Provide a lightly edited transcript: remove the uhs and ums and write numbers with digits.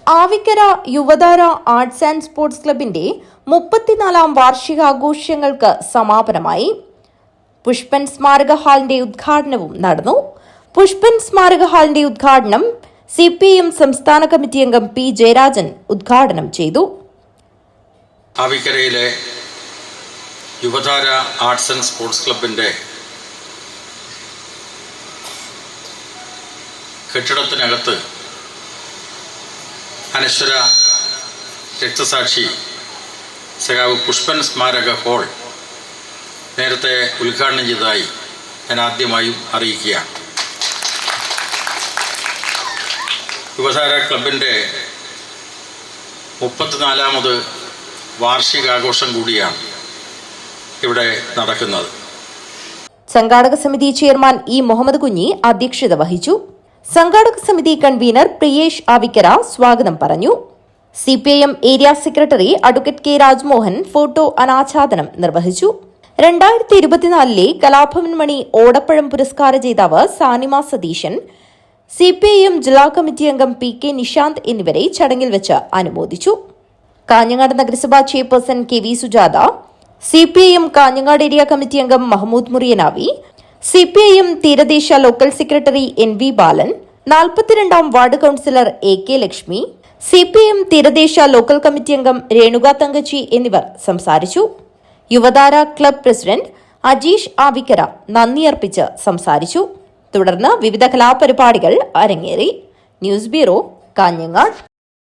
Avikkara Yuvathara arts and sports ക്ലബിന്റെ 34-ാം വാർഷികാഘോഷങ്ങൾക്ക് സമാപനമായി. പുഷ്പൻ സ്മാരക ഹാളിന്റെ ഉദ്ഘാടനവും നടന്നു. പുഷ്പൻ സ്മാരക ഹാളിന്റെ ഉദ്ഘാടനം CPM സംസ്ഥാന കമ്മിറ്റി അംഗം P. ജയരാജൻ ഉദ്ഘാടനം ചെയ്തു. ആവിക്കരയിലെ യുവതാര ആർട്സ് ആൻഡ് സ്പോർട്സ് ക്ലബിന്റെ കെട്ടിടത്തിനകത്ത് അനശ്വര രക്തസാക്ഷി സഖാവ് പുഷ്പൻ സ്മാരക ഹാൾ നേരത്തെ ഉദ്ഘാടനം ചെയ്തതായി ഞാൻ ആദ്യമായും അറിയിക്കുകയാണ്. യുവതാര ക്ലബിൻ്റെ 34ാമത് വാർഷികാഘോഷം കൂടിയാണ് ഇവിടെ നടക്കുന്നത്. സംഘാടക സമിതി ചെയർമാൻ E. മുഹമ്മദ് കുഞ്ഞി അധ്യക്ഷത വഹിച്ചു. സംഘാടക സമിതി കൺവീനർ പ്രിയേഷ് ആവിക്കര സ്വാഗതം പറഞ്ഞു. CPIM area secretary advocate K. Rajmohan photo അനാച്ഛാദനം നിർവഹിച്ചു. 2024 കലാഭവൻ മണി ഓടപ്പഴം പുരസ്കാര ജേതാവ് സാനിമ സതീശൻ, CPIM ജില്ലാ കമ്മിറ്റി അംഗം P. K. നിഷാന്ത് എന്നിവരെ ചടങ്ങിൽ വെച്ച് അനുമോദിച്ചു. കാഞ്ഞങ്ങാട് നഗരസഭാ chairperson KV Sujatha, CPIM Kanhangad area committee അംഗം മഹമ്മൂദ് മുറിയനാവി, CPIM തീരദേശ ലോക്കൽ സെക്രട്ടറി NV ബാലൻ, 42ാം ward councillor AK Lakshmi, CPIM തീരദേശ ലോക്കൽ കമ്മിറ്റി അംഗം രേണുക തങ്കച്ചി എന്നിവർ സംസാരിച്ചു. യുവതാര ക്ലബ് പ്രസിഡന്റ് അജീഷ് ആവിക്കര നന്ദി അർപ്പിച്ച് സംസാരിച്ചു. തുടർന്ന് വിവിധ കലാപരിപാടികൾ അരങ്ങേറി. News bureau, Kanhangad.